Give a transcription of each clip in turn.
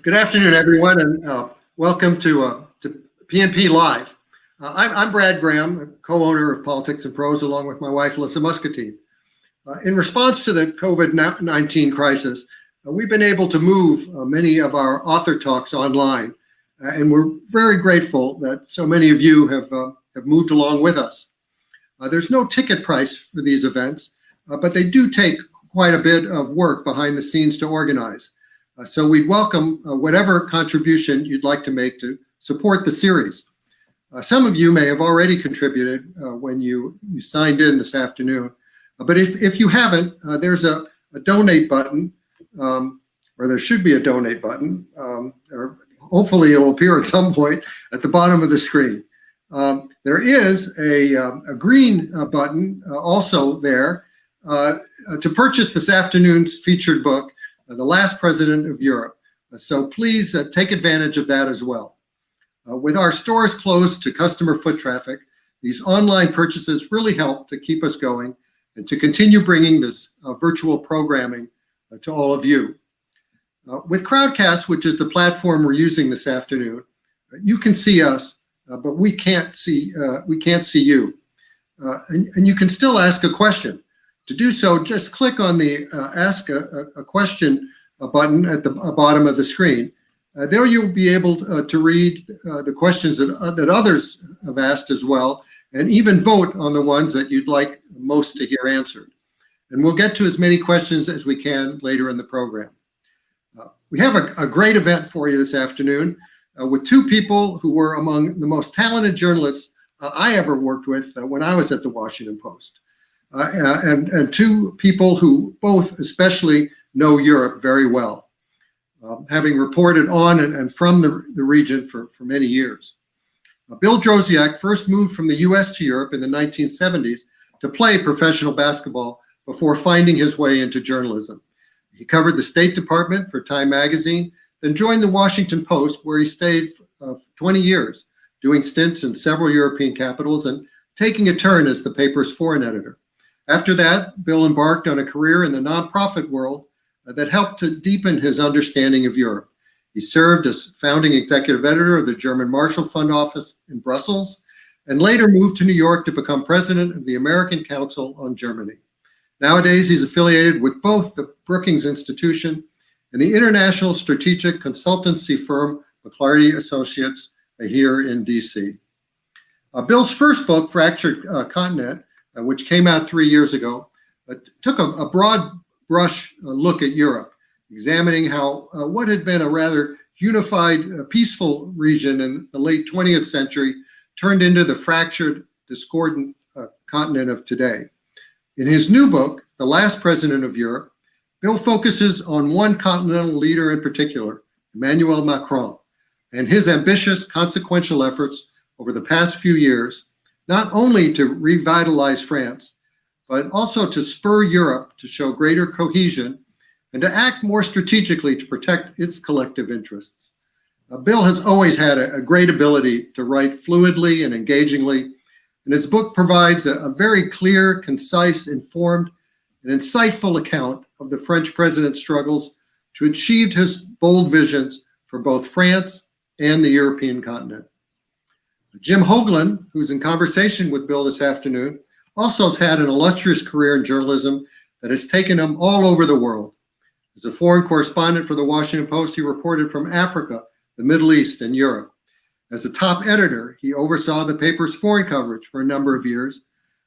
Good afternoon, everyone, and welcome to PNP Live. I'm Brad Graham, co-owner of Politics and Prose, along with my wife, Alyssa Muscatine. In response to the COVID-19 crisis, we've been able to move many of our author talks online, and we're very grateful that so many of you have moved along with us. There's no ticket price for these events, but they do take quite a bit of work behind the scenes to organize. So we'd welcome whatever contribution you'd like to make to support the series. Some of you may have already contributed when you signed in this afternoon, but if you haven't, there's a donate button, or there should be a donate button, or hopefully it'll appear at some point at the bottom of the screen. There is a green button also there to purchase this afternoon's featured book, The Last President of Europe. So please take advantage of that as well. With our stores closed to customer foot traffic, these online purchases really help to keep us going and to continue bringing this virtual programming to all of you. With Crowdcast, which is the platform we're using this afternoon, you can see us, but we can't see you. And you can still ask a question. To do so, just click on the Ask a Question button at the bottom of the screen. There you'll be able to read the questions that others have asked as well, and even vote on the ones that you'd like most to hear answered. And we'll get to as many questions as we can later in the program. We have a great event for you this afternoon with two people who were among the most talented journalists I ever worked with when I was at the Washington Post. And two people who both especially know Europe very well, having reported on and from the region for many years. Bill Drozdiak first moved from the US to Europe in the 1970s to play professional basketball before finding his way into journalism. He covered the State Department for Time magazine, then joined the Washington Post, where he stayed for 20 years, doing stints in several European capitals and taking a turn as the paper's foreign editor. After that, Bill embarked on a career in the nonprofit world that helped to deepen his understanding of Europe. He served as founding executive editor of the German Marshall Fund office in Brussels, and later moved to New York to become president of the American Council on Germany. Nowadays, he's affiliated with both the Brookings Institution and the international strategic consultancy firm McClarty Associates here in DC. Bill's first book, Fractured Continent, which came out 3 years ago, took a broad brush look at Europe, examining how what had been a rather unified, peaceful region in the late 20th century turned into the fractured, discordant continent of today. In his new book, The Last President of Europe, Bill focuses on one continental leader in particular, Emmanuel Macron, and his ambitious, consequential efforts over the past few years, not only to revitalize France, but also to spur Europe to show greater cohesion and to act more strategically to protect its collective interests. Bill has always had a great ability to write fluidly and engagingly, and his book provides a very clear, concise, informed, and insightful account of the French president's struggles to achieve his bold visions for both France and the European continent. Jim Hoagland, who's in conversation with Bill this afternoon, also has had an illustrious career in journalism that has taken him all over the world. As a foreign correspondent for the Washington Post, he reported from Africa, the Middle East, and Europe. As a top editor, he oversaw the paper's foreign coverage for a number of years,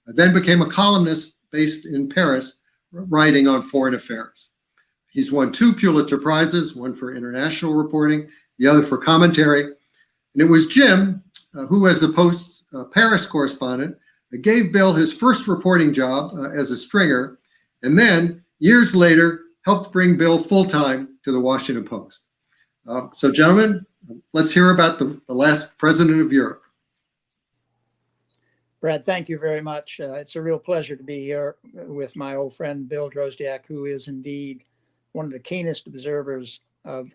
then became a columnist based in Paris, writing on foreign affairs. He's won 2 Pulitzer Prizes, one for international reporting, the other for commentary. And it was Jim who, as the Post's Paris correspondent, gave Bill his first reporting job as a stringer, and then, years later, helped bring Bill full-time to the Washington Post. So, gentlemen, let's hear about the last president of Europe. Brad, thank you very much. It's a real pleasure to be here with my old friend, Bill Drozdiak, who is indeed one of the keenest observers of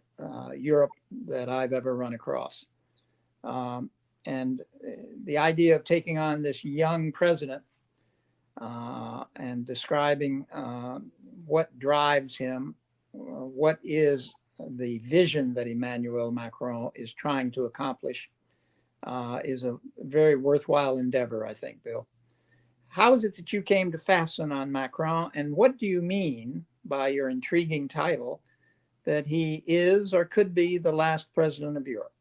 Europe that I've ever run across. And the idea of taking on this young president and describing what drives him, what is the vision that Emmanuel Macron is trying to accomplish is a very worthwhile endeavor, I think, Bill. How is it that you came to fasten on Macron, and what do you mean by your intriguing title that he is or could be the last president of Europe?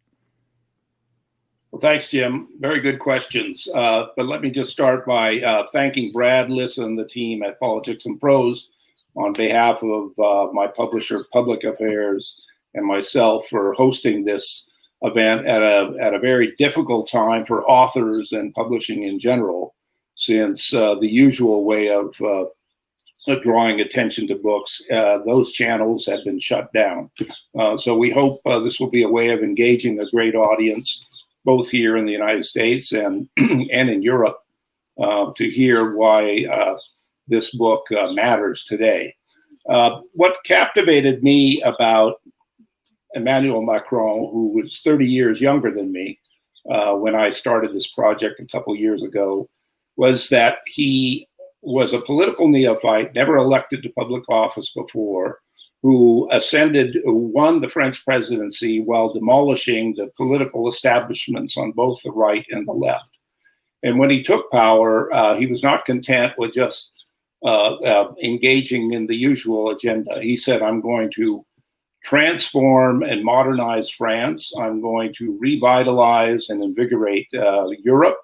Well, thanks, Jim. Very good questions. But let me just start by thanking Brad, Lissa, and the team at Politics and Prose on behalf of my publisher, Public Affairs, and myself for hosting this event at a very difficult time for authors and publishing in general, since the usual way of drawing attention to books, those channels have been shut down. So we hope this will be a way of engaging a great audience, both here in the United States and in Europe, to hear why this book matters today. What captivated me about Emmanuel Macron, who was 30 years younger than me when I started this project a couple years ago, was that he was a political neophyte, never elected to public office before, who won the French presidency while demolishing the political establishments on both the right and the left. And when he took power, he was not content with just engaging in the usual agenda. He said, I'm going to transform and modernize France. I'm going to revitalize and invigorate Europe,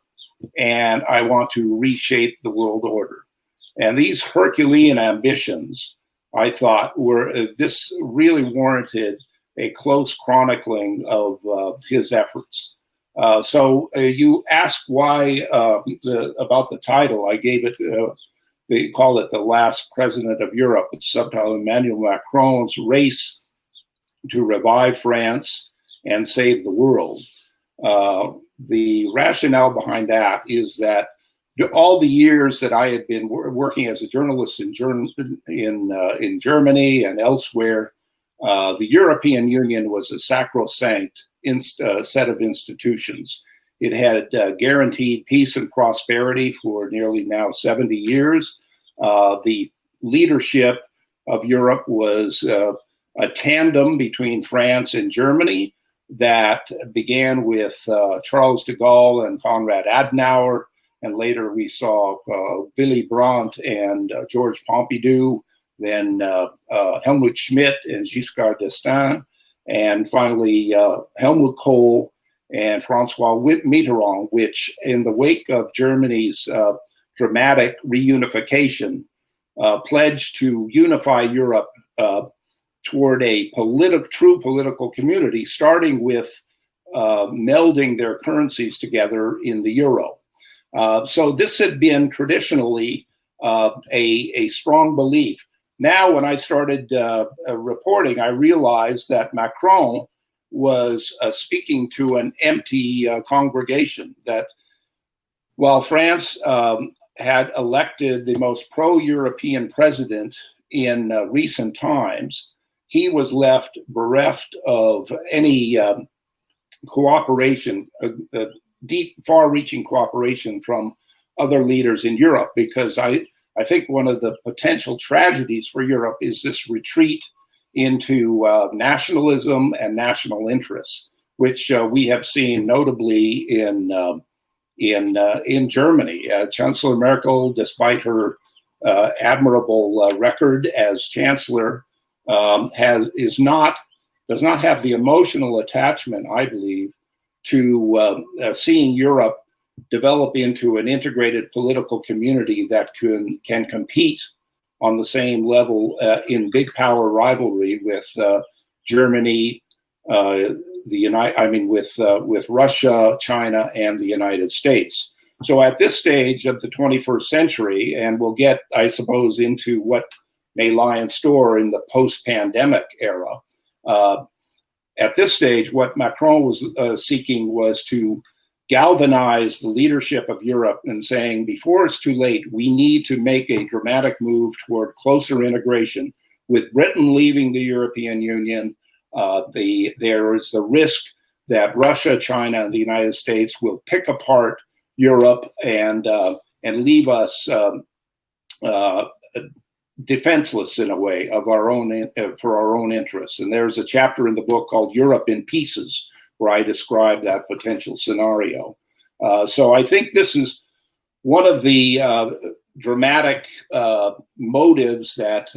and I want to reshape the world order. And these Herculean ambitions, I thought, this really warranted a close chronicling of his efforts. So you asked why about the title. I gave it. They call it The Last President of Europe. It's subtitled Emmanuel Macron's Race to Revive France and Save the World. The rationale behind that is that all the years that I had been working as a journalist in Germany and elsewhere, the European Union was a sacrosanct set of institutions. It had guaranteed peace and prosperity for nearly now 70 years. The leadership of Europe was a tandem between France and Germany that began with Charles de Gaulle and Konrad Adenauer, and later we saw Willy Brandt and Georges Pompidou, then Helmut Schmidt and Giscard d'Estaing, and finally Helmut Kohl and Francois Mitterrand, which in the wake of Germany's dramatic reunification pledged to unify Europe toward a true political community, starting with melding their currencies together in the euro. So this had been traditionally a strong belief. Now, when I started reporting, I realized that Macron was speaking to an empty congregation, that while France had elected the most pro-European president in recent times, he was left bereft of any cooperation, deep, far-reaching cooperation from other leaders in Europe, because I think one of the potential tragedies for Europe is this retreat into nationalism and national interests, which we have seen notably in Germany. Chancellor Merkel, despite her admirable record as chancellor, does not have the emotional attachment, I believe, to seeing Europe develop into an integrated political community that can compete on the same level in big power rivalry with Germany, with Russia, China, and the United States. So at this stage of the 21st century, and we'll get, I suppose, into what may lie in store in the post-pandemic era, at this stage, what Macron was seeking was to galvanize the leadership of Europe and saying, before it's too late, we need to make a dramatic move toward closer integration. With Britain leaving the European Union, there is the risk that Russia, China, and the United States will pick apart Europe and leave us defenseless in a way of our own for our own interests. And there's a chapter in the book called Europe in Pieces, where I describe that potential scenario. So I think this is one of the dramatic motives that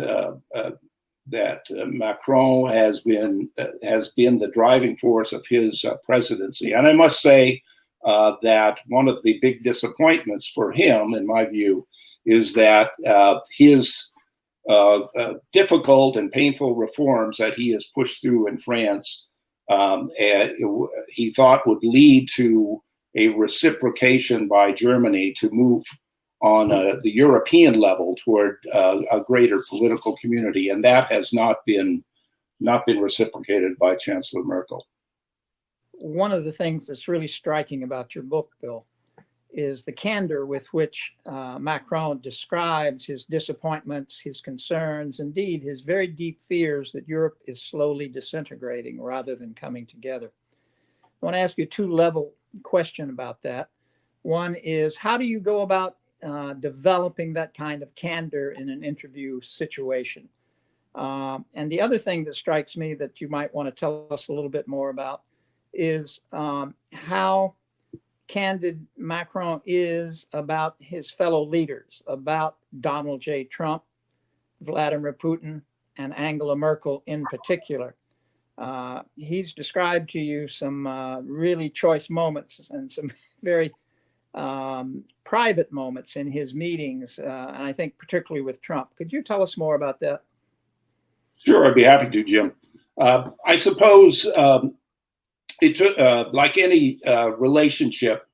Macron has been the driving force of his presidency. And I must say that one of the big disappointments for him, in my view, is that his difficult and painful reforms that he has pushed through in France, he thought would lead to a reciprocation by Germany to move on the European level toward a greater political community, and that has not been reciprocated by Chancellor Merkel. One of the things that's really striking about your book, Bill, is the candor with which Macron describes his disappointments, his concerns, indeed his very deep fears that Europe is slowly disintegrating rather than coming together. I want to ask you a two-level question about that. One is, how do you go about developing that kind of candor in an interview situation? And the other thing that strikes me that you might want to tell us a little bit more about is how candid Macron is about his fellow leaders, about Donald J. Trump, Vladimir Putin, and Angela Merkel in particular. He's described to you some really choice moments and some very private moments in his meetings, and I think particularly with Trump. Could you tell us more about that? Sure, I'd be happy to, Jim. I suppose it took, like any relationship,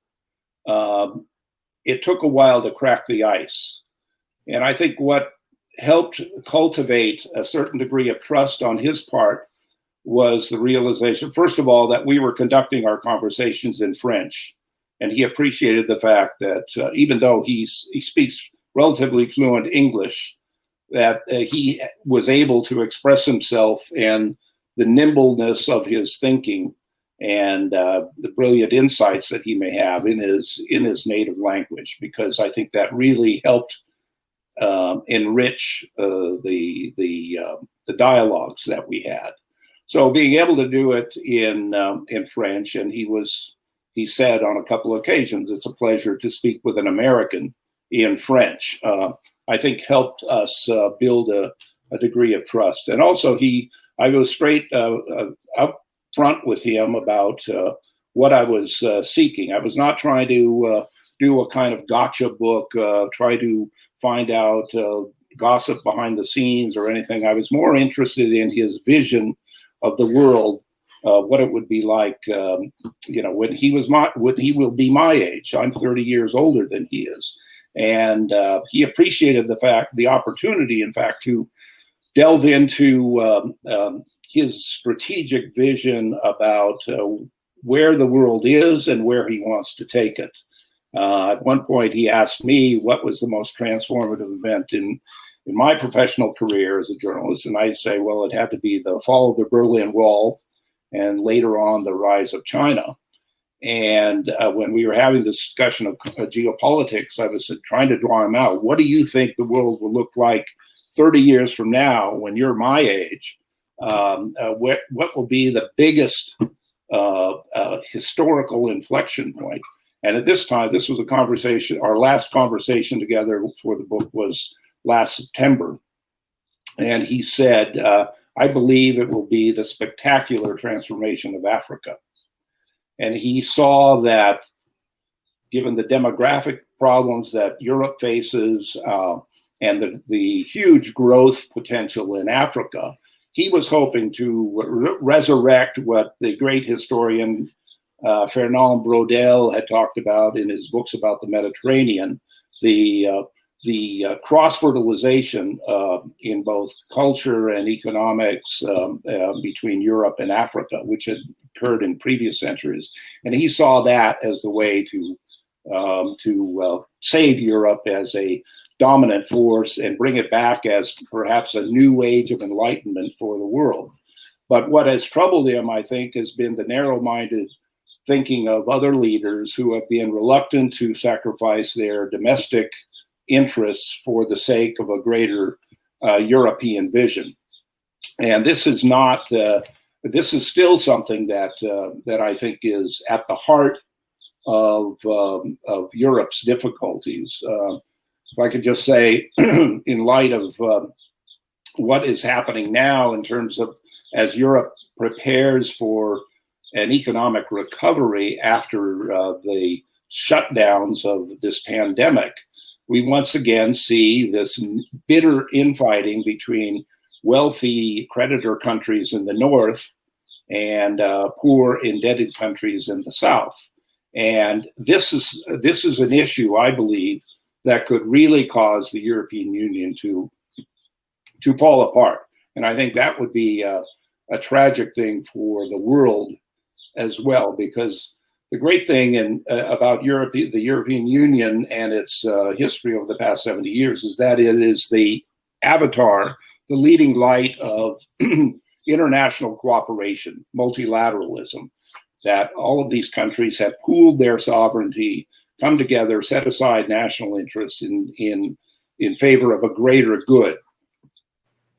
it took a while to crack the ice. And I think what helped cultivate a certain degree of trust on his part was the realization, first of all, that we were conducting our conversations in French. And he appreciated the fact that even though he speaks relatively fluent English, that he was able to express himself and the nimbleness of his thinking and the brilliant insights that he may have in his native language, because I think that really helped enrich the dialogues that we had. So being able to do it in French, and he said on a couple of occasions, it's a pleasure to speak with an American in French, I think helped us build a degree of trust. And also I was straight up front with him about what I was seeking. I was not trying to do a kind of gotcha book, try to find out gossip behind the scenes or anything. I was more interested in his vision of the world, what it would be like, when he will be my age. I'm 30 years older than he is. And he appreciated the opportunity, in fact, to delve into his strategic vision about where the world is and where he wants to take it. At one point, he asked me what was the most transformative event in my professional career as a journalist. And I say, well, it had to be the fall of the Berlin Wall and later on the rise of China. And when we were having the discussion of geopolitics, I was trying to draw him out. What do you think the world will look like 30 years from now when you're my age? What will be the biggest historical inflection point? And at this time, this was a conversation, our last conversation together for the book was last September. And he said, I believe it will be the spectacular transformation of Africa. And he saw that given the demographic problems that Europe faces and the huge growth potential in Africa, he was hoping to resurrect what the great historian Fernand Braudel had talked about in his books about the Mediterranean, the cross-fertilization in both culture and economics between Europe and Africa, which had occurred in previous centuries. And he saw that as the way to save Europe as a dominant force and bring it back as perhaps a new age of enlightenment for the world. But what has troubled him, I think, has been the narrow-minded thinking of other leaders who have been reluctant to sacrifice their domestic interests for the sake of a greater European vision. And this is not. This is still something that I think is at the heart of Europe's difficulties. If I could just say, in light of what is happening now in terms of as Europe prepares for an economic recovery after the shutdowns of this pandemic, we once again see this bitter infighting between wealthy creditor countries in the north and poor indebted countries in the south. And this is an issue, I believe, that could really cause the European Union to fall apart. And I think that would be a tragic thing for the world as well, because the great thing about Europe, the European Union and its history over the past 70 years is that it is the avatar, the leading light of international cooperation, multilateralism, that all of these countries have pooled their sovereignty, come together, set aside national interests in favor of a greater good.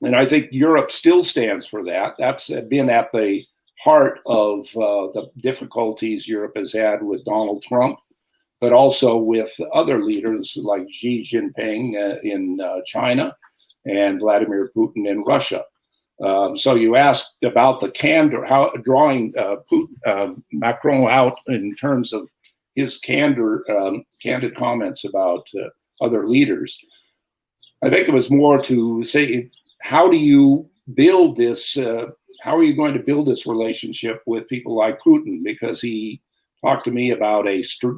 And I think Europe still stands for that. That's been at the heart of the difficulties Europe has had with Donald Trump, but also with other leaders like Xi Jinping in China and Vladimir Putin in Russia. So you asked about the candor, how drawing Macron out in terms of his candid comments about other leaders. I think it was more to say, how do you build this? How are you going to build this relationship with people like Putin? Because he talked to me about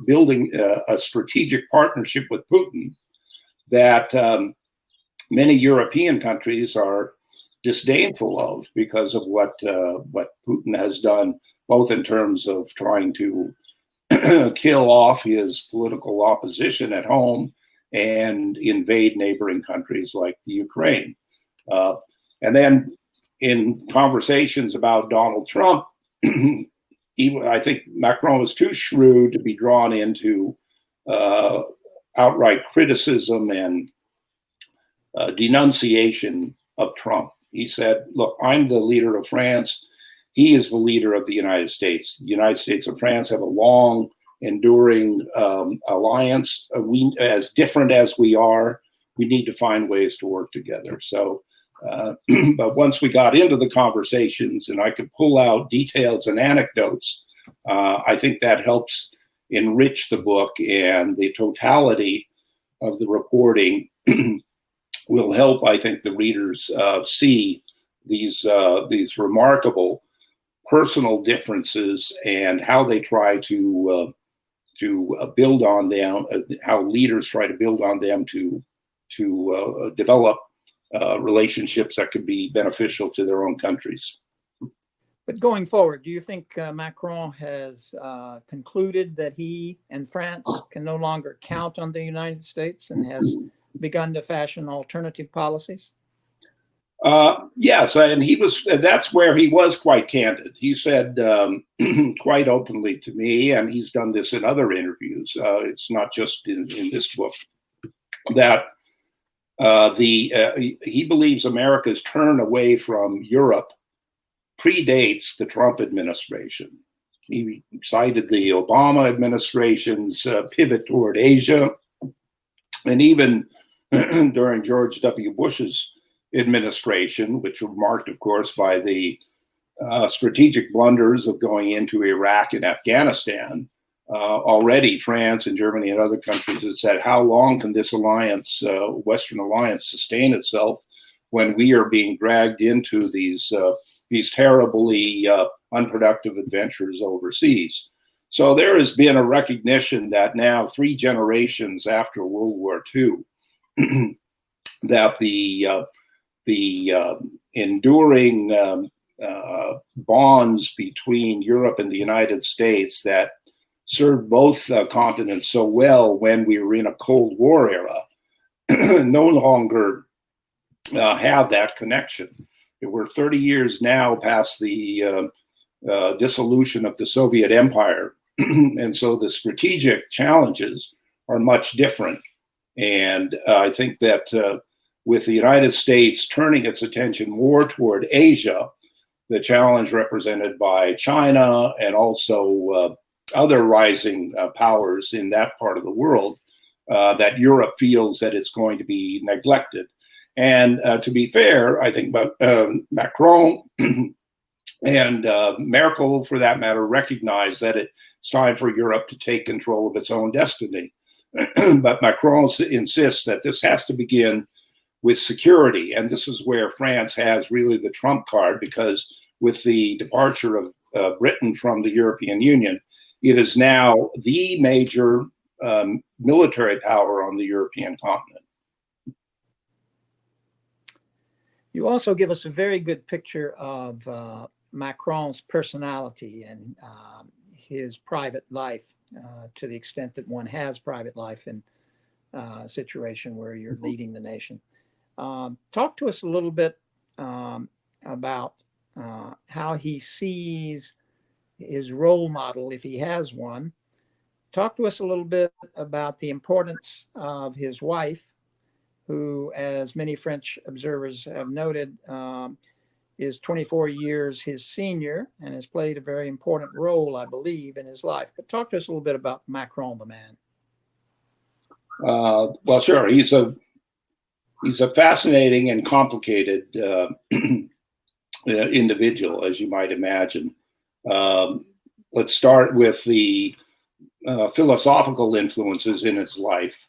building a strategic partnership with Putin that many European countries are disdainful of because of what Putin has done, both in terms of trying to kill off his political opposition at home and invade neighboring countries like the Ukraine. And then in conversations about Donald Trump, I think Macron was too shrewd to be drawn into outright criticism and denunciation of Trump. He said, look, I'm the leader of France. He is the leader of the United States. The United States and France have a long, enduring alliance. We, as different as we are, we need to find ways to work together. So, but once we got into the conversations and I could pull out details and anecdotes, I think that helps enrich the book, and the totality of the reporting will help, I think, the readers see these remarkable personal differences and how they try to build on them, how leaders try to build on them to develop relationships that could be beneficial to their own countries. But going forward, do you think Macron has concluded that he and France can no longer count on the United States and has begun to fashion alternative policies? Yes, and that's where he was quite candid. He said quite openly to me, and he's done this in other interviews, it's not just in this book, that he believes America's turn away from Europe predates the Trump administration. He cited the Obama administration's pivot toward Asia, and even during George W. Bush's administration, which were marked, of course, by the strategic blunders of going into Iraq and Afghanistan. Already France and Germany and other countries have said, how long can this alliance, Western alliance, sustain itself when we are being dragged into these terribly unproductive adventures overseas? So there has been a recognition that now, 3 generations after World War II, that the enduring bonds between Europe and the United States that served both continents so well when we were in a Cold War era no longer have that connection. We're 30 years now past the dissolution of the Soviet Empire, and so the strategic challenges are much different. And I think that with the United States turning its attention more toward Asia, the challenge represented by China and also other rising powers in that part of the world, that Europe feels that it's going to be neglected. And to be fair, I think Macron and Merkel, for that matter, recognize that it's time for Europe to take control of its own destiny. But Macron insists that this has to begin with security. And this is where France has really the trump card, because with the departure of Britain from the European Union, it is now the major military power on the European continent. You also give us a very good picture of Macron's personality and his private life, to the extent that one has private life in a situation where you're leading the nation. Talk to us a little bit about how he sees his role model, if he has one. Talk to us a little bit about the importance of his wife, who, as many French observers have noted, is 24 years his senior and has played a very important role, I believe, in his life. But talk to us a little bit about Macron, the man. Well, sure. He's a fascinating and complicated individual, as you might imagine. Let's start with the philosophical influences in his life.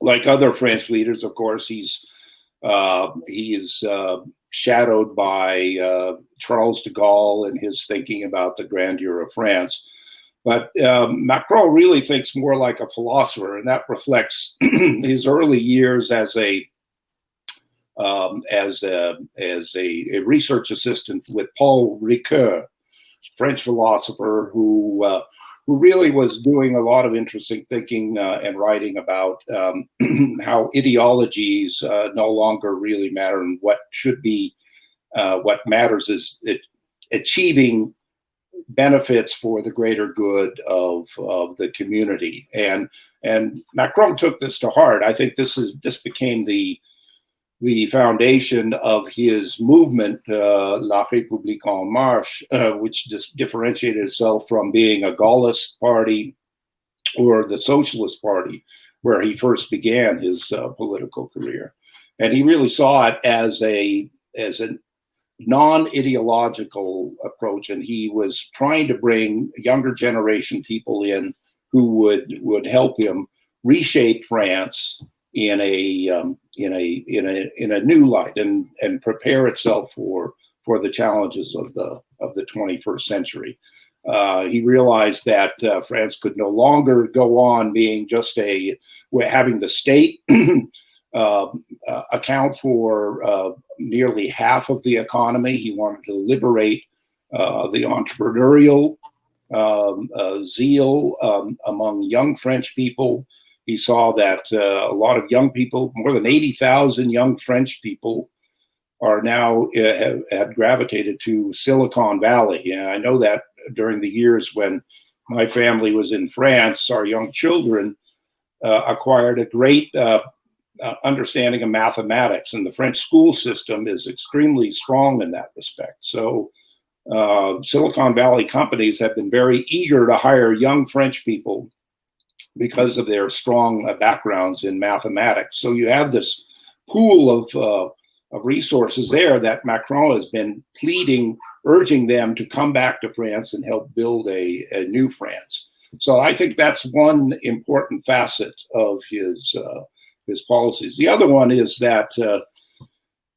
Like other French leaders, of course, he is shadowed by Charles de Gaulle and his thinking about the grandeur of France. But Macron really thinks more like a philosopher, and that reflects his early years as a research assistant with Paul Ricoeur, French philosopher who really was doing a lot of interesting thinking and writing about how ideologies no longer really matter, and what should be, what matters is achieving benefits for the greater good of the community. And Macron took this to heart. I think this became the foundation of his movement, La République En Marche, which just differentiated itself from being a Gaullist party or the Socialist Party, where he first began his political career. And he really saw it as a non-ideological approach, and he was trying to bring younger generation people in who would help him reshape France in a new light and prepare itself for the challenges of the 21st century. He realized that France could no longer go on being just having the state account for nearly half of the economy. He wanted to liberate the entrepreneurial zeal among young French people. He saw that a lot of young people, more than 80,000 young French people, are now have gravitated to Silicon Valley. And I know that during the years when my family was in France, our young children acquired a great understanding of mathematics, and the French school system is extremely strong in that respect. So Silicon Valley companies have been very eager to hire young French people because of their strong backgrounds in mathematics. So you have this pool of resources there that Macron has been urging them to come back to France and help build a new France. So I think that's one important facet of his policies. The other one is that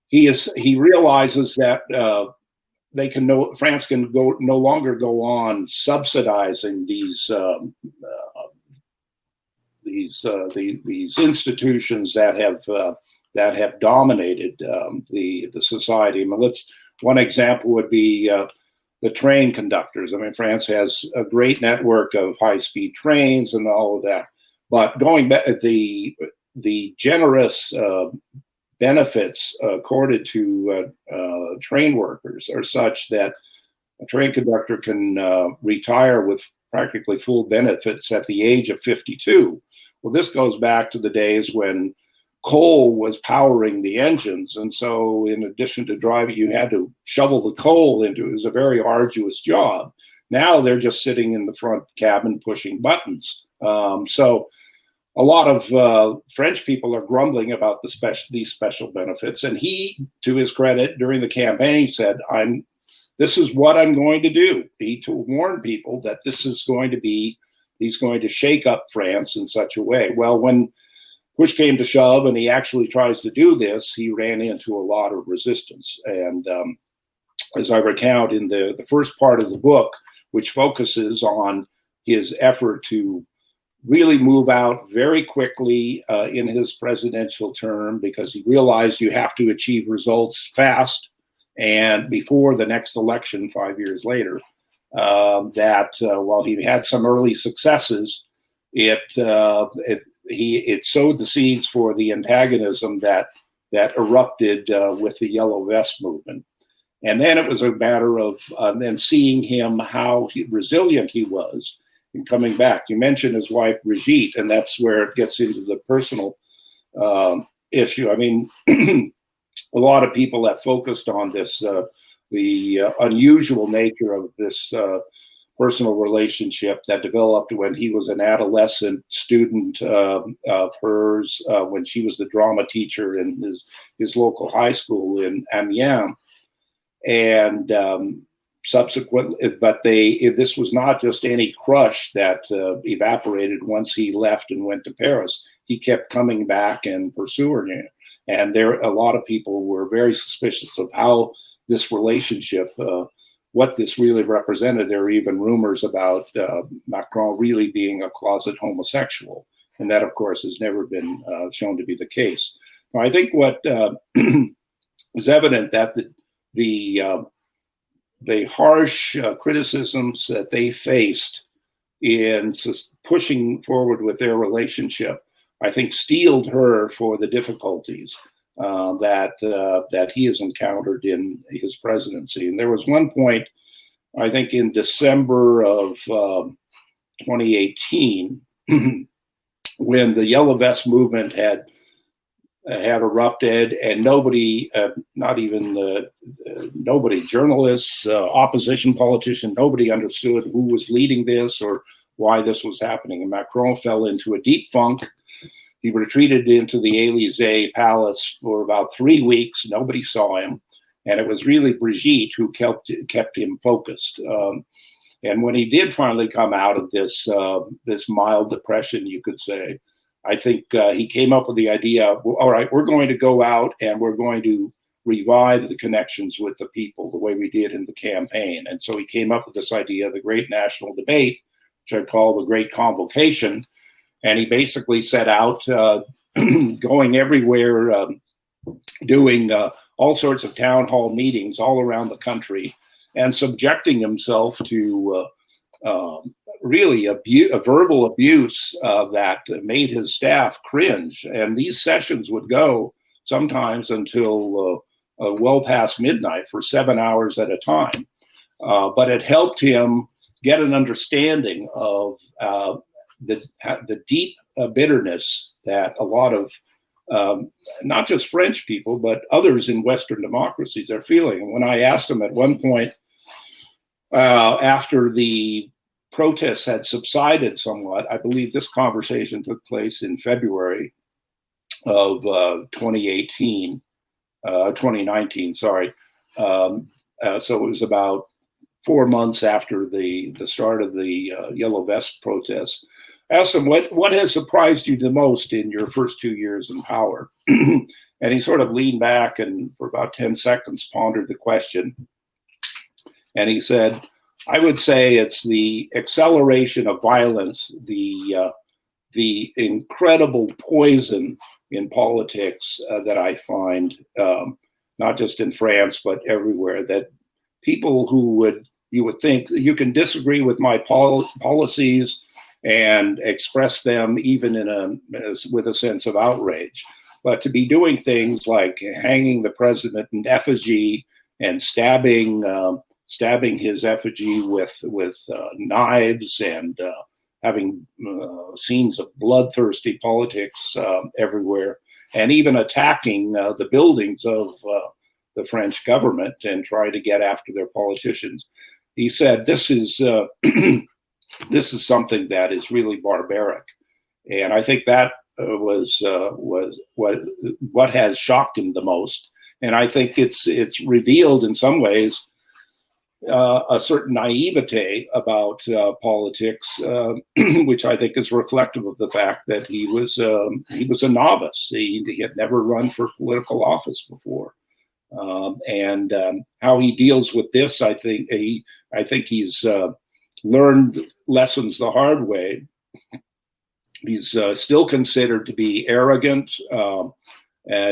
he realizes that France can no longer go on subsidizing these institutions that have dominated the society. I mean, one example would be the train conductors. I mean, France has a great network of high-speed trains and all of that. But going back, the generous benefits accorded to train workers are such that a train conductor can retire with practically full benefits at the age of 52. Well, this goes back to the days when coal was powering the engines. And so in addition to driving, you had to shovel the coal into it. It was a very arduous job. Now they're just sitting in the front cabin pushing buttons. So a lot of French people are grumbling about these special benefits. And he, to his credit, during the campaign said, this is what I'm going to do. He warned people that he's going to shake up France in such a way. Well, when push came to shove and he actually tries to do this, he ran into a lot of resistance. And as I recount in the first part of the book, which focuses on his effort to really move out very quickly in his presidential term, because he realized you have to achieve results fast and before the next election 5 years later, while he had some early successes, it sowed the seeds for the antagonism that erupted with the Yellow Vest movement. And then it was a matter of then seeing him, how resilient he was in coming back. You mentioned his wife, Brigitte, and that's where it gets into the personal issue. I mean, a lot of people have focused on this, the unusual nature of this personal relationship that developed when he was an adolescent student of hers, when she was the drama teacher in his local high school in Amiens. And subsequently, but this was not just any crush that evaporated once he left and went to Paris. He kept coming back and pursuing it. And a lot of people were very suspicious of how this relationship, what this really represented. There were even rumors about Macron really being a closet homosexual. And that, of course, has never been shown to be the case. Now, I think what is evident that the harsh criticisms that they faced in pushing forward with their relationship, I think, steeled her for the difficulties that he has encountered in his presidency. And there was one point, I think, in December of 2018, when the Yellow Vest movement had erupted, and nobody, not even nobody, journalists, opposition politicians, nobody understood who was leading this or why this was happening. And Macron fell into a deep funk. He retreated into the Élysée palace for about 3 weeks. Nobody saw him. And it was really Brigitte who kept him focused. And when he did finally come out of this mild depression, you could say, I think he came up with the idea, all right, we're going to go out and we're going to revive the connections with the people the way we did in the campaign. And so he came up with this idea, the Great National Debate, which I call the Great Convocation. And he basically set out going everywhere, doing all sorts of town hall meetings all around the country and subjecting himself to really a verbal abuse that made his staff cringe. And these sessions would go sometimes until well past midnight for 7 hours at a time. But it helped him get an understanding of the deep bitterness that a lot of not just French people, but others in Western democracies are feeling. And when I asked him at one point, after the protests had subsided somewhat, I believe this conversation took place in February of 2019, sorry. So it was about 4 months after the start of the Yellow Vest protests. I asked him, what has surprised you the most in your first 2 years in power? And he sort of leaned back and for about 10 seconds pondered the question. And he said, I would say it's the acceleration of violence, the incredible poison in politics that I find, not just in France, but everywhere, that people you would think you can disagree with my policies and express them even with a sense of outrage. But to be doing things like hanging the president in effigy and stabbing his effigy with knives and having scenes of bloodthirsty politics everywhere, and even attacking the buildings of the French government and try to get after their politicians. He said, this is this is something that is really barbaric. And I think that was what has shocked him the most. And I think it's revealed in some ways a certain naivete about politics, which I think is reflective of the fact that he was a novice. He had never run for political office before, and how he deals with this, I think he's learned lessons the hard way. He's still considered to be arrogant.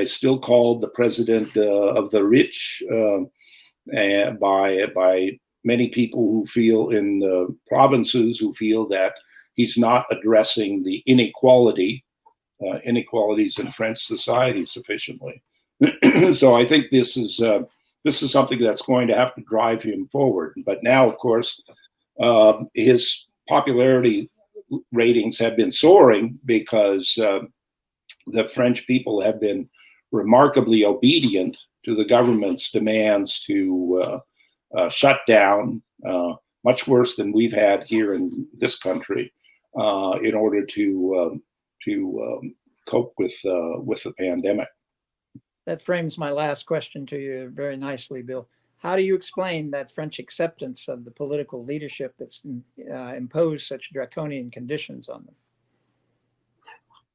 Still called the president of the rich. By many people who feel in the provinces who feel that he's not addressing the inequalities in French society sufficiently. So I think this is something that's going to have to drive him forward. But now, of course, his popularity ratings have been soaring because the French people have been remarkably obedient to the government's demands to shut down, much worse than we've had here in this country, in order to cope with the pandemic. That frames my last question to you very nicely, Bill. How do you explain that French acceptance of the political leadership that's imposed such draconian conditions on them?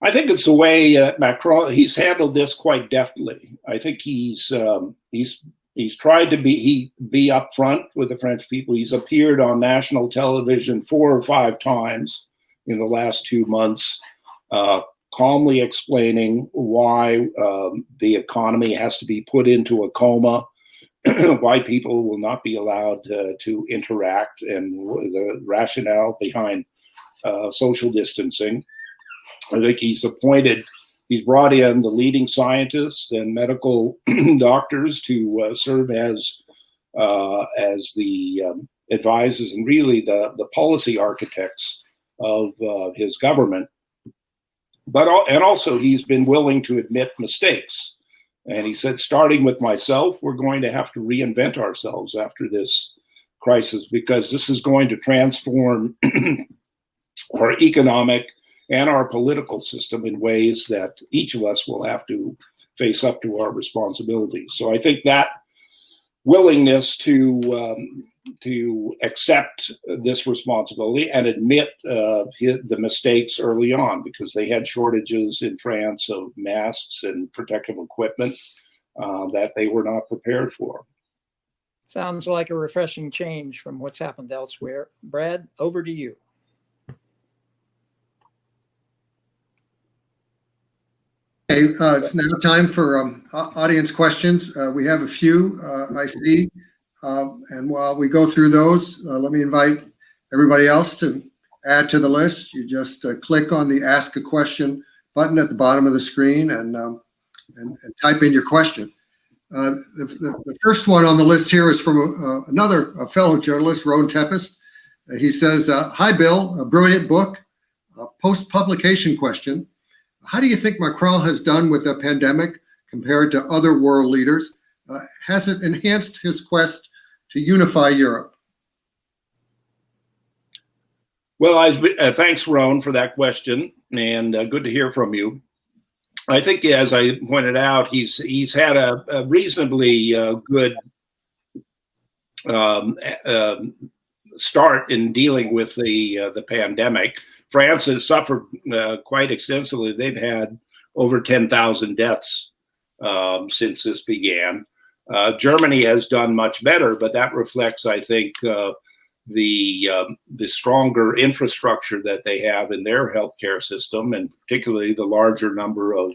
I think it's the way Macron, he's handled this quite deftly. I think he's tried to be upfront with the French people. He's appeared on national television 4 or 5 times in the last 2 months, calmly explaining why the economy has to be put into a coma, why people will not be allowed to interact, and the rationale behind social distancing. I think he's brought in the leading scientists and medical doctors to serve as the advisors and really the policy architects of his government. And also he's been willing to admit mistakes. And he said, starting with myself, we're going to have to reinvent ourselves after this crisis, because this is going to transform our economic and our political system in ways that each of us will have to face up to our responsibilities. So I think that willingness to accept this responsibility and admit the mistakes early on, because they had shortages in France of masks and protective equipment that they were not prepared for. Sounds like a refreshing change from what's happened elsewhere. Brad, over to you. Okay, it's now time for audience questions. We have a few, I see. And while we go through those, let me invite everybody else to add to the list. You just click on the Ask a Question button at the bottom of the screen and type in your question. The first one on the list here is from another fellow journalist, Rowan Tepes. He says, hi, Bill, a brilliant book. Post-publication question. How do you think Macron has done with the pandemic compared to other world leaders? Has it enhanced his quest to unify Europe? Well, thanks, Rowan, for that question, and good to hear from you. I think, as I pointed out, he's had a reasonably good start in dealing with the pandemic. France has suffered quite extensively. They've had over 10,000 deaths since this began. Germany has done much better, but that reflects, I think, the stronger infrastructure that they have in their healthcare system, and particularly the larger number of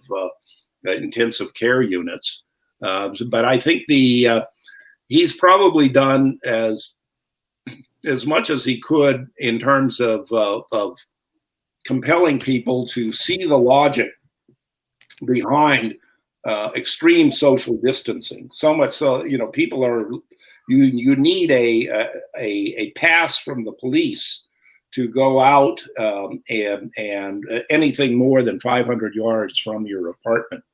intensive care units. But I think he's probably done as much as he could in terms of compelling people to see the logic behind extreme social distancing. So much so, people are. You need a pass from the police to go out and anything more than 500 yards from your apartment.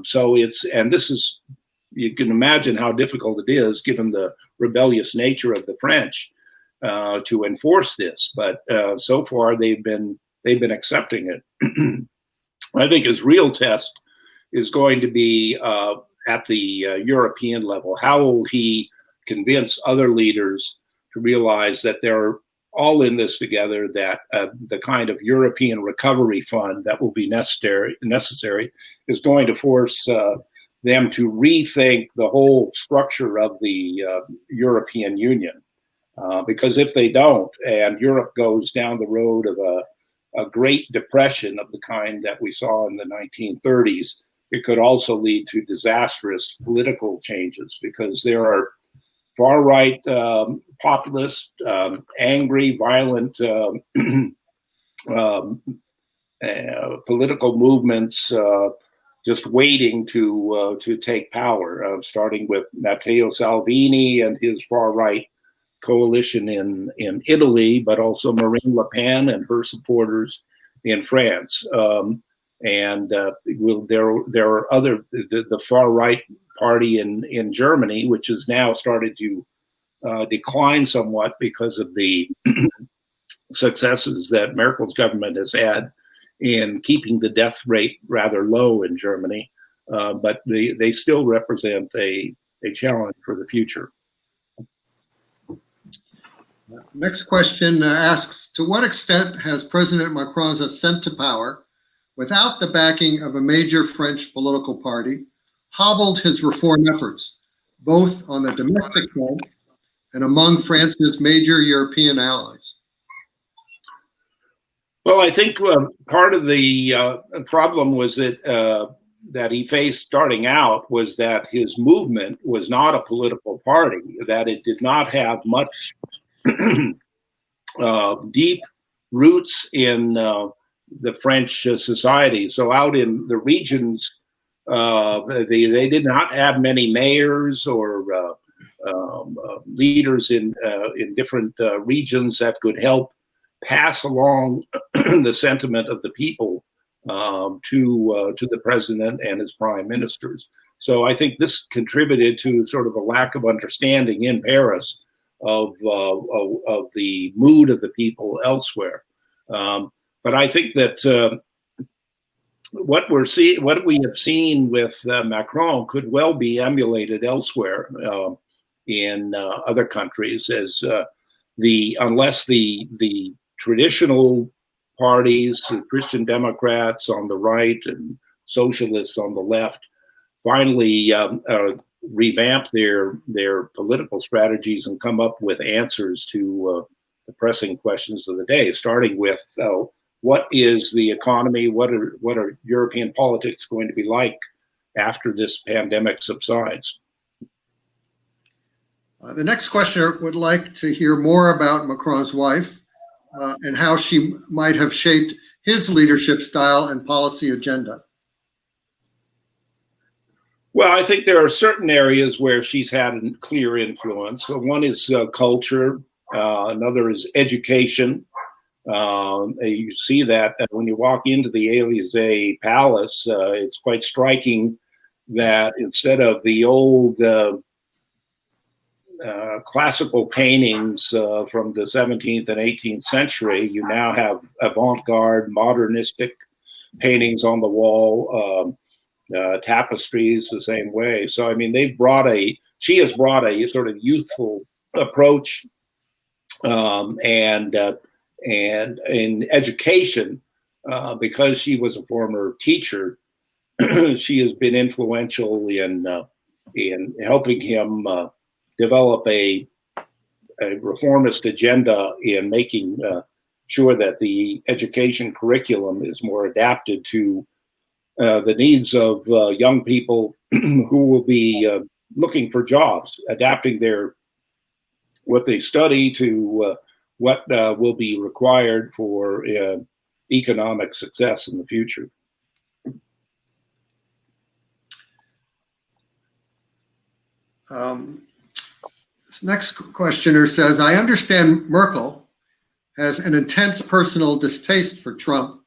So this is, you can imagine how difficult it is given the rebellious nature of the French to enforce this. But so far they've been accepting it. I think his real test is going to be at the European level. How will he convince other leaders to realize that they're all in this together, that the kind of European recovery fund that will be necessary is going to force them to rethink the whole structure of the European Union. Because if they don't, and Europe goes down the road of a Great Depression of the kind that we saw in the 1930s, it could also lead to disastrous political changes, because there are far-right populist, angry, violent political movements just waiting to take power, starting with Matteo Salvini and his far-right coalition in Italy, but also Marine Le Pen and her supporters in France. There are other, the far-right party in Germany, which has now started to decline somewhat because of the successes that Merkel's government has had in keeping the death rate rather low in Germany. But they still represent a challenge for the future. Next question asks, to what extent has President Macron's ascent to power, without the backing of a major French political party, hobbled his reform efforts, both on the domestic front and among France's major European allies? Well, I think part of the problem was that he faced starting out was that his movement was not a political party, that it did not have much deep roots in the French society. So out in the regions, they did not have many mayors or leaders in different regions that could help pass along the sentiment of the people to the president and his prime ministers. So I think this contributed to sort of a lack of understanding in Paris of the mood of the people elsewhere. But I think that what we have seen with Macron could well be emulated elsewhere in other countries, as unless the traditional parties, the Christian Democrats on the right and socialists on the left, finally revamp their political strategies and come up with answers to the pressing questions of the day, starting with what is the economy, what are European politics going to be like after this pandemic subsides. The next questioner would like to hear more about Macron's wife and how she might have shaped his leadership style and policy agenda. Well, I think there are certain areas where she's had a clear influence. So one is culture, another is education. You see that when you walk into the Élysée Palace, it's quite striking that instead of the old classical paintings from the 17th and 18th century, you now have avant-garde, modernistic paintings on the wall, tapestries the same way. So, I mean, she has brought a sort of youthful approach, and in education, because she was a former teacher, she has been influential in helping him develop a reformist agenda in making sure that the education curriculum is more adapted to the needs of young people who will be looking for jobs, adapting what they study to what will be required for economic success in the future. This next questioner says, I understand Merkel has an intense personal distaste for Trump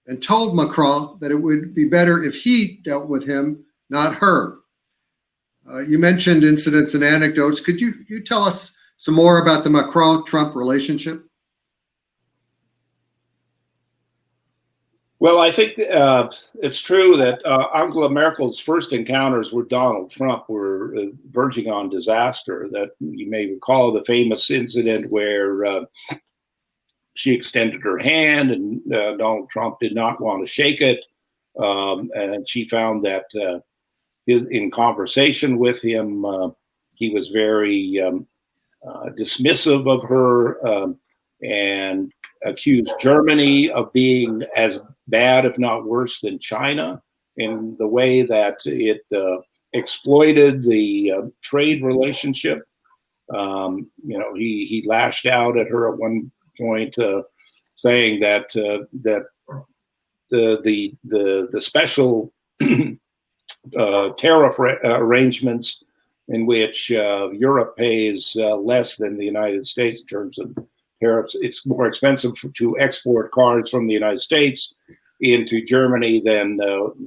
and told Macron that it would be better if he dealt with him, not her. You mentioned incidents and anecdotes. Could you tell us some more about the Macron-Trump relationship? Well, I think it's true that Angela Merkel's first encounters with Donald Trump were verging on disaster. That you may recall the famous incident where she extended her hand and Donald Trump did not want to shake it. And she found that in conversation with him, he was very dismissive of her and accused Germany of being as bad, if not worse, than China in the way that it exploited the trade relationship. He lashed out at her at one point, saying that the special tariff arrangements in which Europe pays less than the United States in terms of tariffs. It's more expensive to export cars from the United States into Germany than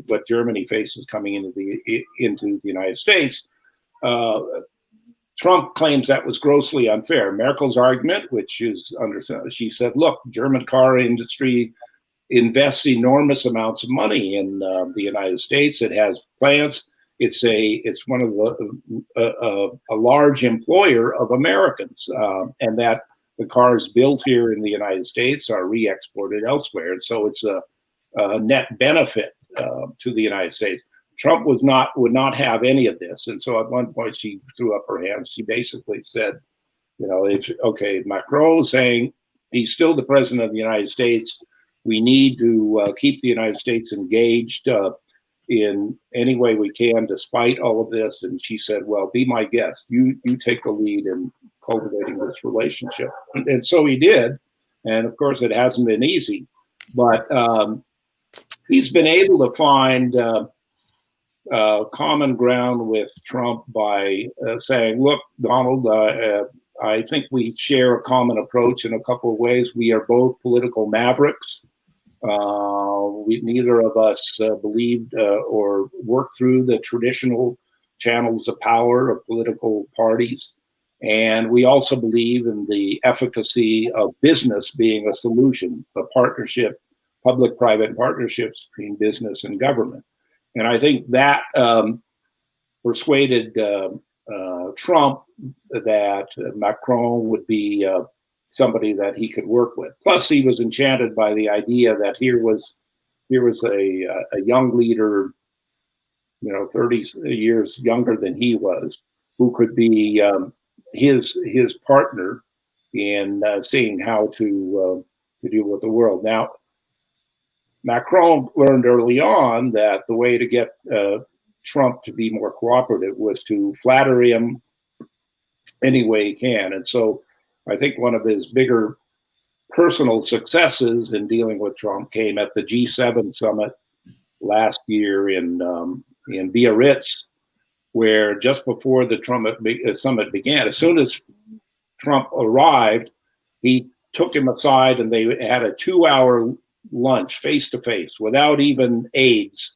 what Germany faces coming into the United States. Trump claims that was grossly unfair. Merkel's argument, which is she said, look, German car industry invests enormous amounts of money in the United States. It has plants. It's one of a large employer of Americans, and that the cars built here in the United States are re-exported elsewhere. And so it's a net benefit to the United States. Trump would not have any of this. And so at one point she threw up her hands. She basically said, Macron is saying he's still the president of the United States. We need to keep the United States engaged in any way we can, despite all of this. And she said, well, be my guest. You take the lead in cultivating this relationship. And so he did. And of course, it hasn't been easy. But he's been able to find common ground with Trump by saying, look, Donald, I think we share a common approach in a couple of ways. We are both political mavericks. Neither of us believed or worked through the traditional channels of power of political parties. And we also believe in the efficacy of business being a solution, a partnership, public-private partnerships between business and government. And I think that persuaded Trump that Macron would be somebody that he could work with. Plus, he was enchanted by the idea that here was a young leader, 30 years younger than he was, who could be his partner in seeing how to deal with the world. Now, Macron learned early on that the way to get Trump to be more cooperative was to flatter him any way he can. And so I think one of his bigger personal successes in dealing with Trump came at the G7 summit last year in Biarritz, where just before the summit began, as soon as Trump arrived, he took him aside and they had a 2-hour lunch face-to-face without even aides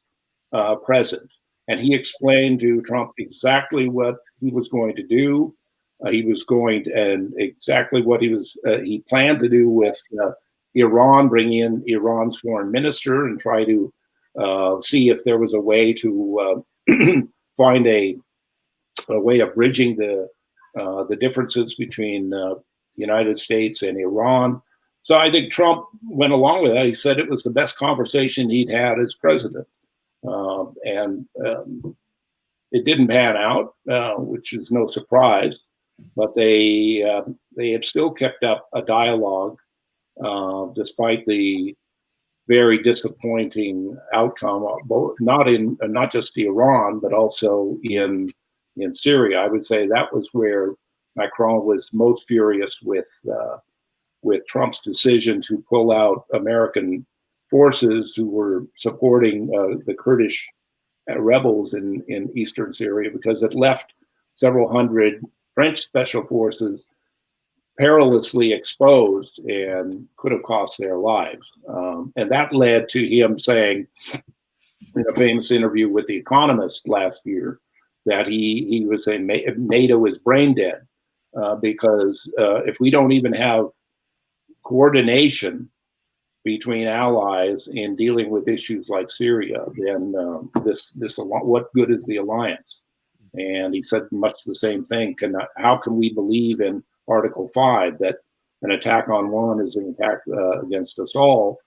present. And he explained to Trump exactly what he was going to do. And exactly what he planned to do with Iran, bring in Iran's foreign minister and try to see if there was a way to find a way of bridging the differences between the United States and Iran. So I think Trump went along with that. He said it was the best conversation he'd had as president. And it didn't pan out, which is no surprise. But they have still kept up a dialogue despite the very disappointing outcome, not just Iran, but also in Syria. I would say that was where Macron was most furious with Trump's decision to pull out American forces who were supporting the Kurdish rebels in eastern Syria, because it left several hundred French special forces perilously exposed and could have cost their lives. And that led to him saying in a famous interview with The Economist last year that he was saying NATO is brain dead because if we don't even have coordination between allies in dealing with issues like Syria, then what good is the alliance? And he said much the same thing. How can we believe in Article 5 that an attack on one is an attack against us all,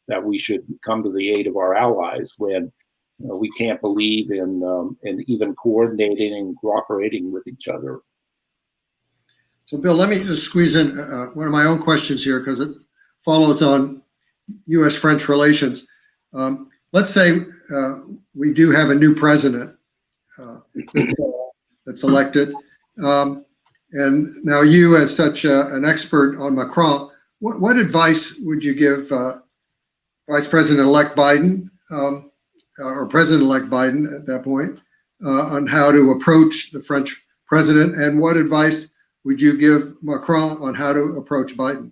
that we should come to the aid of our allies when we can't believe in even coordinating and cooperating with each other? So, Bill, let me just squeeze in one of my own questions here because it follows on U.S.-French relations. Let's say we do have a new president that's elected. And now you, as such an expert on Macron, what advice would you give Vice President-elect Biden or President-elect Biden at that point on how to approach the French president? And what advice would you give Macron on how to approach Biden?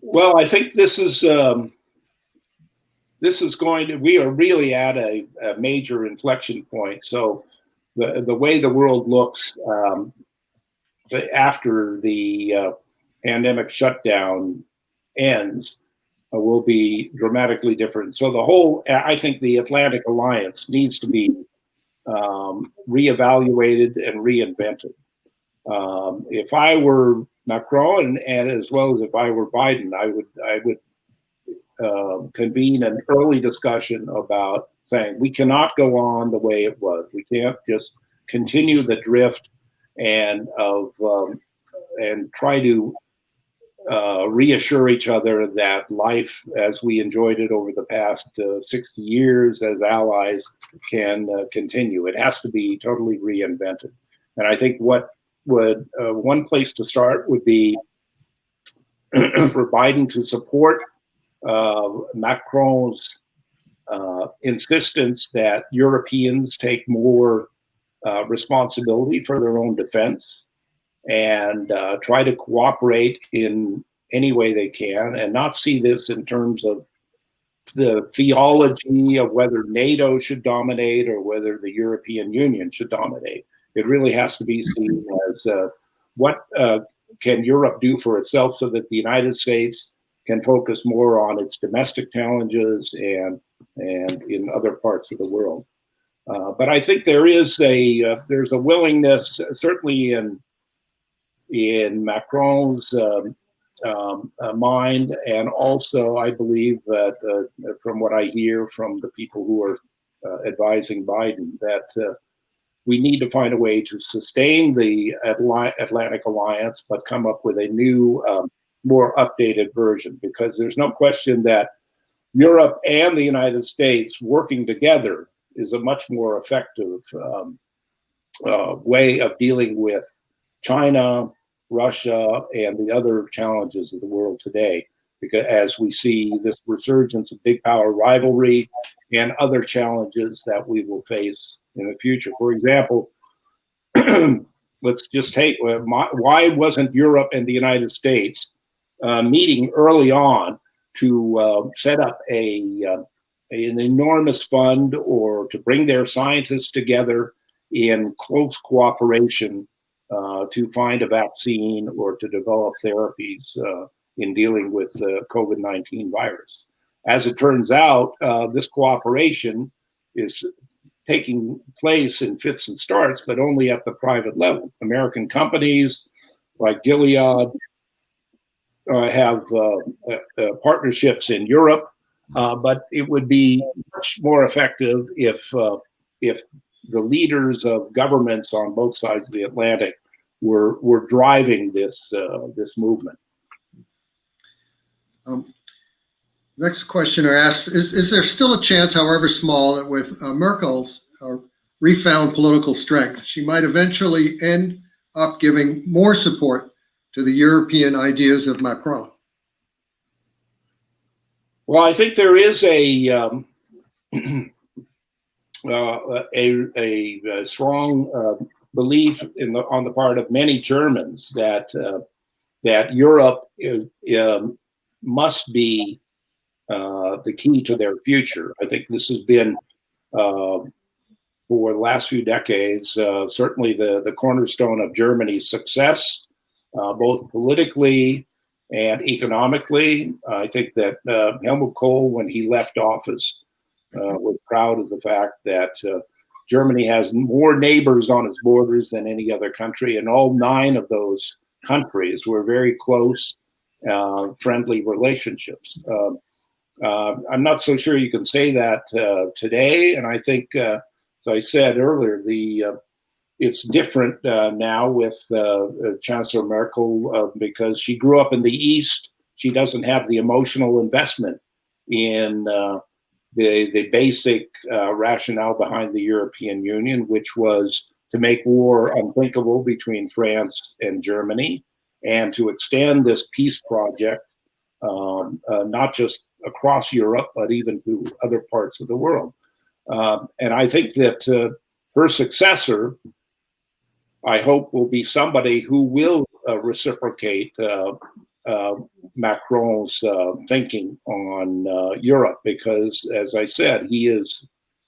Well, I think this is we are really at a major inflection point. So the way the world looks after the pandemic shutdown ends will be dramatically different. So I think the Atlantic Alliance needs to be reevaluated and reinvented. If I were Macron, and as well as if I were Biden, I would convene an early discussion about saying we cannot go on the way it was. We can't just continue the drift and try to reassure each other that life as we enjoyed it over the past 60 years as allies can continue. It has to be totally reinvented. And I think what would one place to start would be for Biden to support Macron's insistence that Europeans take more responsibility for their own defense and try to cooperate in any way they can, and not see this in terms of the theology of whether NATO should dominate or whether the European Union should dominate. It really has to be seen as what can Europe do for itself so that the United States can focus more on its domestic challenges and in other parts of the world. But I think there's a willingness, certainly in Macron's mind, and also I believe that from what I hear from the people who are advising Biden, that we need to find a way to sustain the Atlantic Alliance, but come up with a new, more updated version, because there's no question that Europe and the United States working together is a much more effective way of dealing with China, Russia, and the other challenges of the world today, because as we see this resurgence of big power rivalry and other challenges that we will face in the future. For example, let's just take why wasn't Europe and the United States meeting early on to set up an enormous fund or to bring their scientists together in close cooperation to find a vaccine or to develop therapies in dealing with the COVID-19 virus. As it turns out, this cooperation is taking place in fits and starts, but only at the private level. American companies like Gilead have partnerships in Europe, but it would be much more effective if the leaders of governments on both sides of the Atlantic were driving this movement. Next questioner asks, is there still a chance, however small, that with Merkel's refound political strength, she might eventually end up giving more support to the European ideas of Macron? Well, I think there is a strong belief on the part of many Germans that Europe must be the key to their future. I think this has been for the last few decades certainly the cornerstone of Germany's success, both politically and economically. I think that Helmut Kohl, when he left office, was proud of the fact that Germany has more neighbors on its borders than any other country, and all 9 of those countries were very close, friendly relationships. I'm not so sure you can say that today, and I think, as I said earlier, it's different now with Chancellor Merkel because she grew up in the East. She doesn't have the emotional investment in the basic rationale behind the European Union, which was to make war unthinkable between France and Germany, and to extend this peace project not just across Europe, but even to other parts of the world. And I think that her successor, I hope, will be somebody who will reciprocate Macron's thinking on Europe, because, as I said, he is,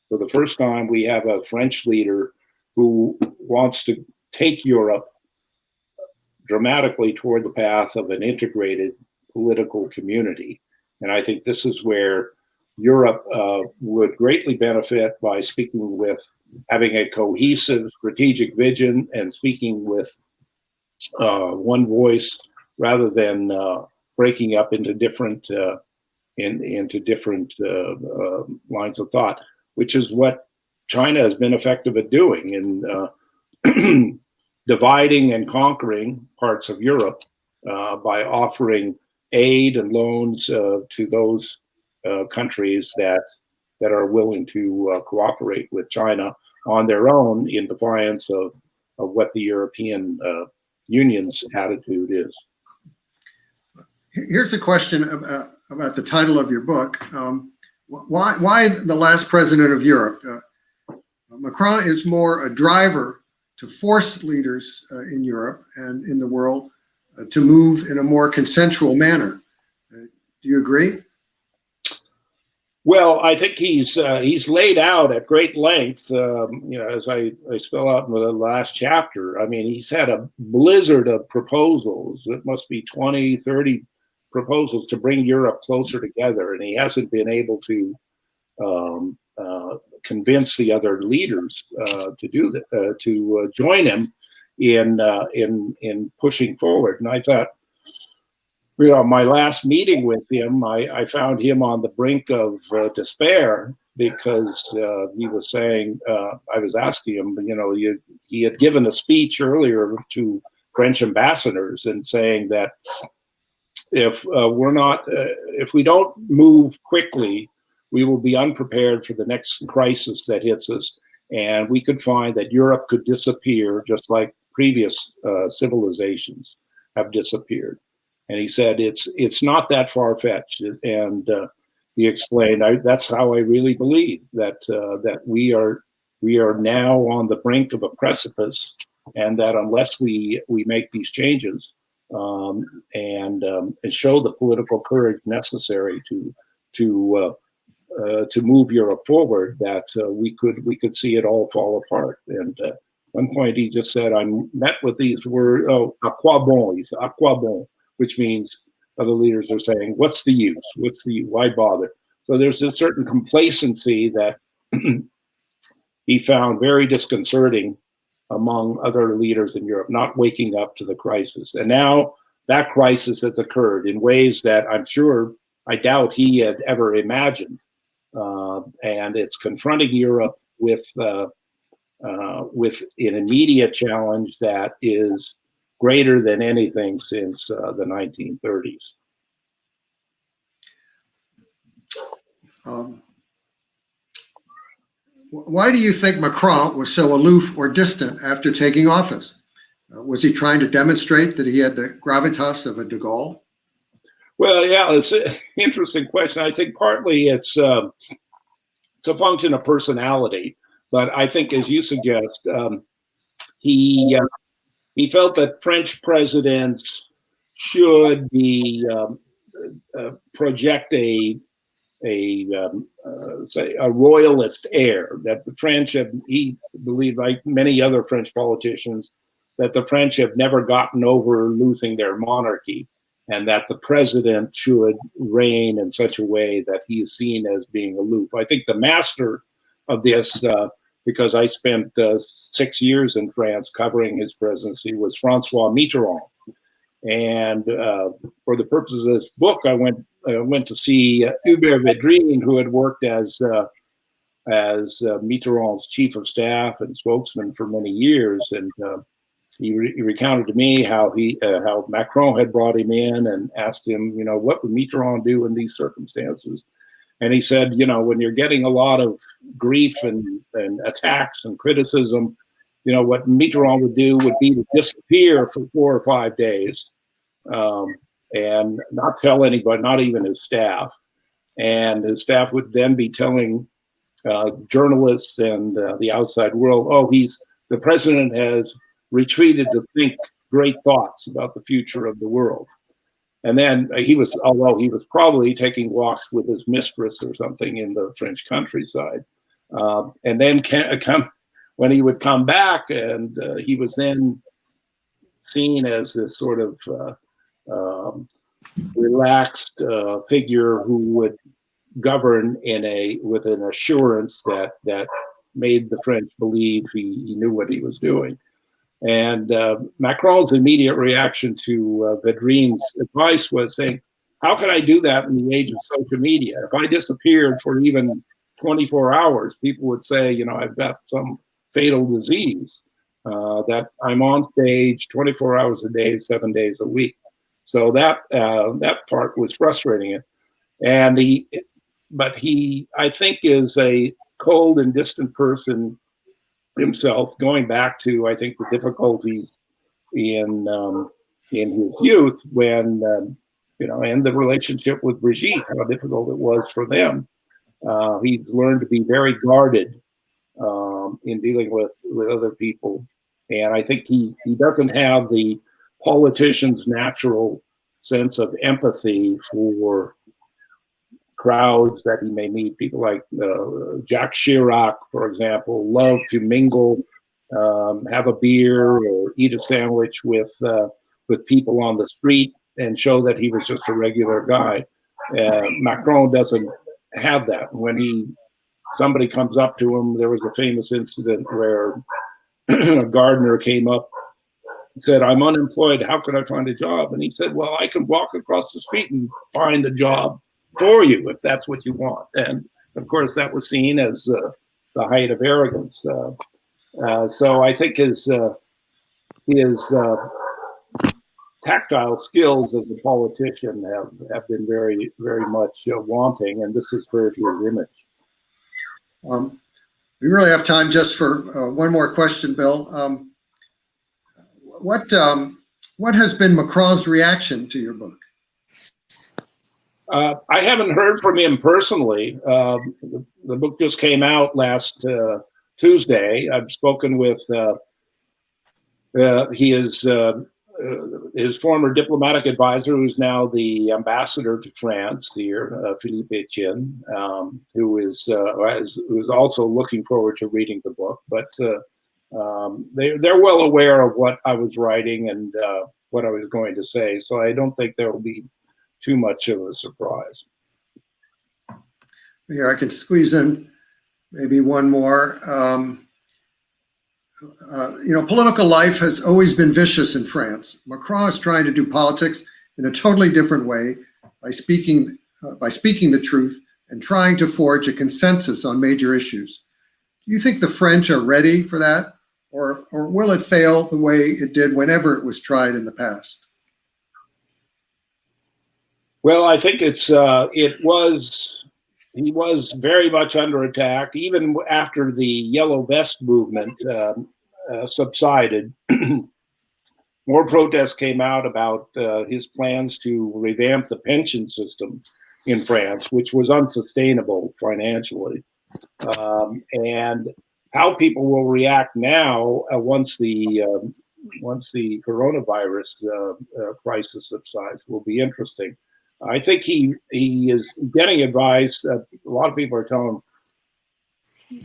for the first time, we have a French leader who wants to take Europe dramatically toward the path of an integrated political community. And I think this is where Europe would greatly benefit by speaking with, having a cohesive strategic vision and speaking with one voice rather than breaking up into different lines of thought, which is what China has been effective at doing in dividing and conquering parts of Europe by offering aid and loans to those countries that are willing to cooperate with China on their own in defiance of what the European Union's attitude is. Here's a question about the title of your book. Why the last president of Europe? Macron is more a driver to force leaders in Europe and in the world to move in a more consensual manner. Do you agree? Well, I think he's laid out at great length, as I spell out in the last chapter. I mean, he's had a blizzard of proposals. It must be 20, 30 proposals to bring Europe closer together, and he hasn't been able to convince the other leaders to do that, to join him in pushing forward. And I thought, my last meeting with him, I found him on the brink of despair because he was saying, I was asking him, he had given a speech earlier to French ambassadors and saying that if we don't move quickly, we will be unprepared for the next crisis that hits us. And we could find that Europe could disappear just like previous civilizations have disappeared. And he said, it's not that far-fetched. And he explained, that's how I really believe, that we are now on the brink of a precipice, and that unless we make these changes and show the political courage necessary to move Europe forward, that we could see it all fall apart. And at one point he just said, I met with these words, à quoi bon? He said, à quoi bon? Which means other leaders are saying, what's the use? Why bother? So there's a certain complacency that he found very disconcerting among other leaders in Europe, not waking up to the crisis. And now that crisis has occurred in ways that I doubt he had ever imagined. And it's confronting Europe with an immediate challenge that is greater than anything since the 1930s. Why do you think Macron was so aloof or distant after taking office? Was he trying to demonstrate that he had the gravitas of a de Gaulle? Well, yeah, it's an interesting question. I think partly it's a function of personality, but I think, as you suggest, he felt that French presidents should be project say a royalist air, that the French have, he believed, like many other French politicians, that the French have never gotten over losing their monarchy, and that the president should reign in such a way that he is seen as being aloof. I think the master of this, because I spent 6 years in France covering his presidency, was Francois Mitterrand. And for the purposes of this book, I went to see Hubert Védrine, who had worked as Mitterrand's chief of staff and spokesman for many years, and he recounted to me how Macron had brought him in and asked him, what would Mitterrand do in these circumstances? And he said, when you're getting a lot of grief and attacks and criticism, what Mitterrand would do would be to disappear for 4 or 5 days and not tell anybody, not even his staff. And his staff would then be telling journalists and the outside world, the president has retreated to think great thoughts about the future of the world. And then although he was probably taking walks with his mistress or something in the French countryside. And then when he would come back, and he was then seen as this sort of relaxed figure who would govern with an assurance that made the French believe he knew what he was doing. And Macron's immediate reaction to Védrine's advice was saying, how can I do that in the age of social media? If I disappeared for even 24 hours, people would say, I've got some fatal disease, that I'm on stage 24 hours a day, 7 days a week. So that part was frustrating it. And but he, I think, is a cold and distant person himself, going back to, I think, the difficulties in his youth when, and the relationship with Brigitte, how difficult it was for them. He's learned to be very guarded in dealing with other people. And I think he doesn't have the politician's natural sense of empathy for crowds that he may meet. People like Jacques Chirac, for example, love to mingle, have a beer or eat a sandwich with people on the street and show that he was just a regular guy. Macron doesn't have that. When somebody comes up to him, there was a famous incident where a gardener came up and said, I'm unemployed, how can I find a job? And he said, well, I can walk across the street and find a job for you if that's what you want. And of course that was seen as the height of arrogance. So I think his tactile skills as a politician have been very, very much wanting, and this has hurt his image. We really have time just for one more question, Bill. What has been Macron's reaction to your book? I haven't heard from him personally. The book just came out last Tuesday. I've spoken with his former diplomatic advisor, who's now the ambassador to France here, Philippe Etienne, who is also looking forward to reading the book. But they're well aware of what I was writing and what I was going to say, so I don't think there will be too much of a surprise. Here, I can squeeze in maybe one more. Political life has always been vicious in France. Macron is trying to do politics in a totally different way by speaking the truth and trying to forge a consensus on major issues. Do you think the French are ready for that, or will it fail the way it did whenever it was tried in the past? Well, I think he was very much under attack, even after the Yellow Vest movement subsided. More protests came out about his plans to revamp the pension system in France, which was unsustainable financially. And how people will react now once the coronavirus crisis subsides will be interesting. I think he is getting advice. A lot of people are telling him,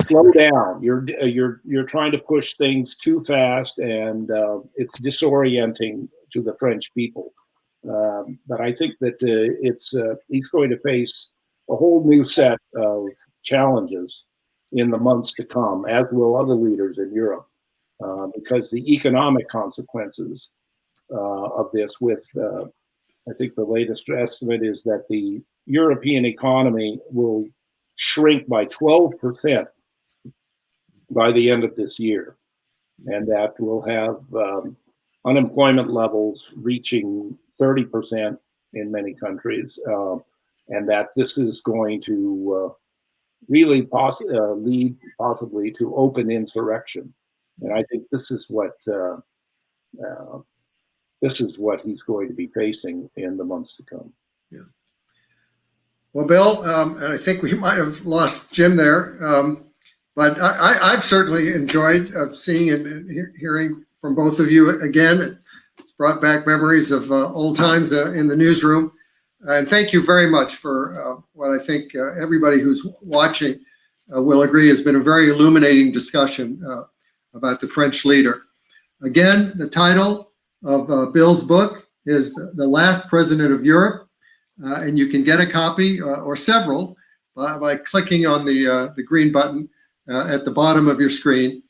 slow down. You're trying to push things too fast, and it's disorienting to the French people. But I think that he's going to face a whole new set of challenges in the months to come, as will other leaders in Europe, because the economic consequences of this, I think the latest estimate is that the European economy will shrink by 12% by the end of this year, and that will have unemployment levels reaching 30% in many countries, and that this is going to really lead possibly to open insurrection. And I think this is what he's going to be facing in the months to come. Yeah. Well, Bill, I think we might have lost Jim there, but I've certainly enjoyed seeing and hearing from both of you again. It's brought back memories of old times in the newsroom. And thank you very much for what I think everybody who's watching will agree has been a very illuminating discussion about the French leader. Again, the title of Bill's book is The Last President of Europe, and you can get a copy or several by clicking on the green button at the bottom of your screen.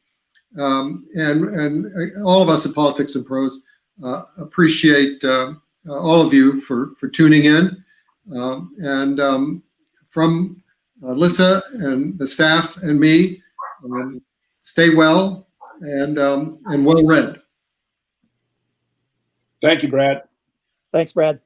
And all of us at Politics and Prose appreciate all of you for tuning in. And from Lissa and the staff and me, stay well and well read. Thank you, Brad. Thanks, Brad.